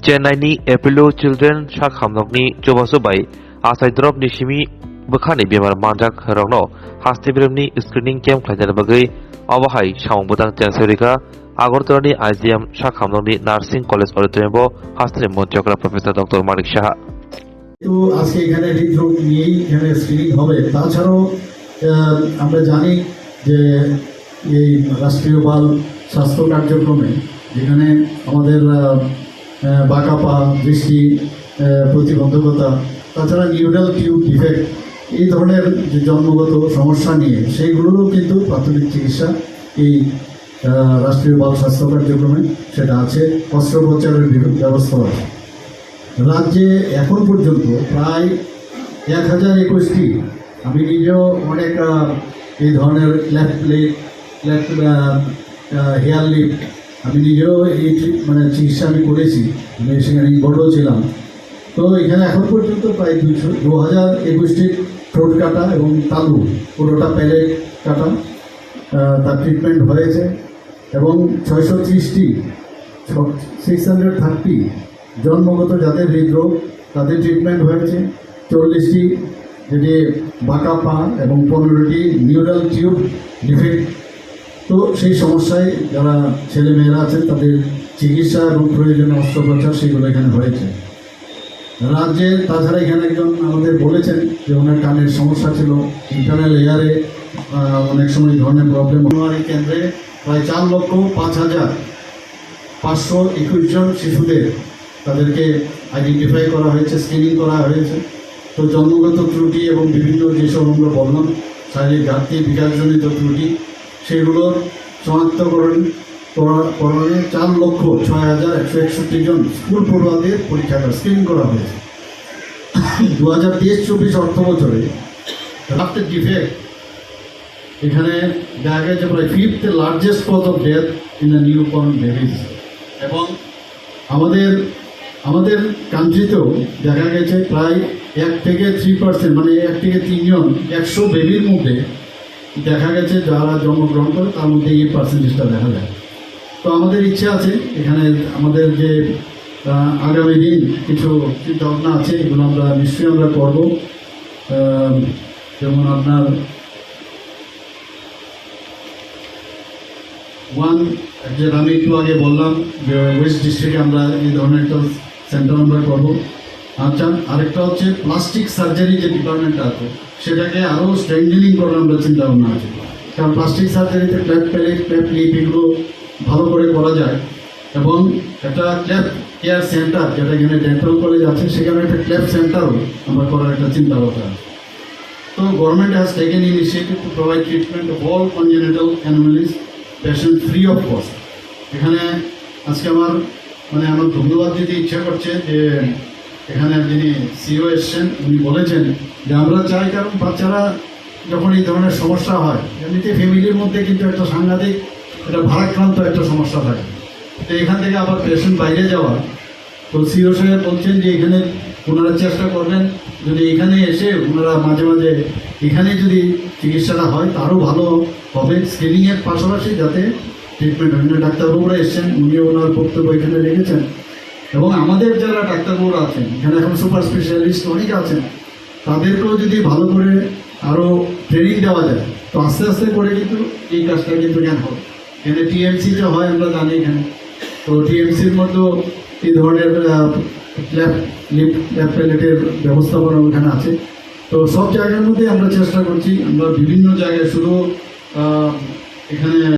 चेन्नाईनि Apollo children सा खामनकनि जबासुबाई आसाइद्रब निसिमी बखानि बेमार मानजाक रंनो हास्तिबिरमनि screening camp खालामनो बागै अबाहाय सामबुदां चेंसरिका आगरतलानि आइजिएम सा खामनकनि नार्सिं कलेज अडिटोरियामो हास्तिनि मन्त्रियकरा प्रोफेसर डॉक्टर मानिक साहा তো আজকে এখানে হৃদরোগ নিয়েই এখানে স্ক্রিনিং হবে। তাছাড়াও আমরা জানি যে এই রাষ্ট্রীয় বাল স্বাস্থ্য কার্যক্রমে যেখানে আমাদের বাঁকা পা, দৃষ্টি প্রতিবন্ধকতা, তাছাড়া নিউরাল টিউব ডিফেক্ট এই ধরনের যে জন্মগত সমস্যা নিয়ে সেইগুলোরও কিন্তু প্রাথমিক চিকিৎসা এই রাষ্ট্রীয় বাল স্বাস্থ্য কার্যক্রমে সেটা আছে, অস্ত্রোপচারের ব্যবস্থা আছে। রাজ্যে এখন পর্যন্ত প্রায় 1021টি, আমি নিজেও অনেক এই ধরনের লেফট হেয়ার লিফট আমি নিজেও এই চিকিৎসা আমি করেছি, আমি সেখানে ইনভলভও ছিলাম। তো এখানে এখন পর্যন্ত প্রায় 2021টির ঠোঁট কাটা এবং তালু পুরোটা প্যালেট কাটা তার ট্রিটমেন্ট হয়েছে এবং 630টি 630 জন্মগত যাদের হৃদরোগ তাদের ট্রিটমেন্ট হয়েছে, 40টি যেটি বাঁকা পা এবং 15টি নিউরাল টিউব ডিফেক্ট। তো সেই সমস্যায় যারা ছেলেমেয়েরা আছেন তাদের চিকিৎসা এবং প্রয়োজনীয় অস্ত্রোপচার সেগুলো এখানে হয়েছে রাজ্যে। তাছাড়া এখানে একজন আমাদের বলেছেন যে ওনার কানের সমস্যা ছিল, ইন্টারনাল এয়ারে অনেক সময় এই ধরনের প্রবলেম। অঙ্গনওয়াড়ি কেন্দ্রে প্রায় 4,05,521 জন শিশুদের তাদেরকে আইডেন্টিফাই করা হয়েছে, স্ক্রিনিং করা হয়েছে। তো জন্মগত ত্রুটি এবং বিভিন্ন যেসব আমরা বললাম শারীরিক ঘাটতি, বিকাশজনিত ত্রুটি সেগুলোর শনাক্তকরণে 4,06,161 জন স্কুল পড়ুয়াদের পরীক্ষাটা স্ক্রিনিং করা হয়েছে। 2023-24 অর্থ বছরে রাফটের ডিফেক্ট এখানে দেখা গেছে প্রায় 5th largest cause of death in the newborn babies. এবং আমাদের কান্ট্রিতেও দেখা গেছে প্রায় 1 থেকে 3%, মানে 1 থেকে 3 জন 100 বেবির মধ্যে দেখা গেছে যারা জন্মগ্রহণ করে তার মধ্যে এই পার্সেন্টেজটা দেখা যায়। তো আমাদের ইচ্ছে আছে এখানে আমাদের যে আগামী দিন কিছু চিন্তাভাবনা আছে, এগুলো আমরা নিশ্চয়ই আমরা করব। যেমন আপনার যে আমি একটু আগে বললাম যে ওয়েস্ট ডিস্ট্রিক্টে আমরা এই ধরনের একটা সেন্টার আমরা করবো। আচ্ছা, আরেকটা হচ্ছে প্লাস্টিক সার্জারি যে ডিপার্টমেন্টটা আছে সেটাকে আরও স্ট্রেংথেনিং করার আমরা চিন্তা ভাবনা আছে। কারণ প্লাস্টিক সার্জারিতে ক্ল্যাপ প্যালেট, ক্ল্যাপ লিপ এগুলো ভালো করে করা যায়। এবং একটা ক্ল্যাপ কেয়ার সেন্টার যেটা এখানে ডেন্টাল কলেজ আছে সেখানে একটা ক্ল্যাপ সেন্টারও আমরা করার একটা চিন্তা ভাবনা আছে। তো government has taken initiative to provide treatment of all congenital anomalies patient free of cost. এখানে আজকে আমার ধন্যবাদ দিতে ইচ্ছা করছে যে এখানে যিনি সিও এসছেন উনি বলেছেন যে আমরা চাই, কারণ বাচ্চারা যখন এই ধরনের সমস্যা হয় এমনিতে ফ্যামিলির মধ্যে কিন্তু একটা সাংঘাতিক একটা ভারাক্রান্ত একটা সমস্যা থাকে। তো এখান থেকে আবার পেশেন্ট বাইরে যাওয়া, তো সিও সাহেব বলছেন যে এখানে ওনারা চেষ্টা করবেন যদি এখানে এসে ওনারা মাঝে মাঝে এখানে যদি চিকিৎসাটা হয় তারও ভালো হবে, স্ক্রিনিংয়ের পাশাপাশি যাতে ট্রিটমেন্ট হয়। ডাক্তারবাবুরা এসছেন, উনিও ওনার বক্তব্য এখানে রেখেছেন। এবং আমাদের যারা ডাক্তারবাবুরা আছেন এখানে এখন সুপার স্পেশালিস্ট অনেক আছেন, তাদেরকেও যদি ভালো করে আরও ট্রেনিং দেওয়া যায় তো আস্তে আস্তে করে কিন্তু এই কাজটা কিন্তু জ্ঞান হবে। এখানে টিএমসিতে হয় আমরা জানি এখানে, তো টিএমসির মধ্যেও এই ধরনের ল্যাপ প্যালেটের ব্যবস্থাপনা ওখানে আছে। তো সব জায়গার মধ্যে আমরা চেষ্টা করছি, আমরা বিভিন্ন জায়গায় শুধু এখানে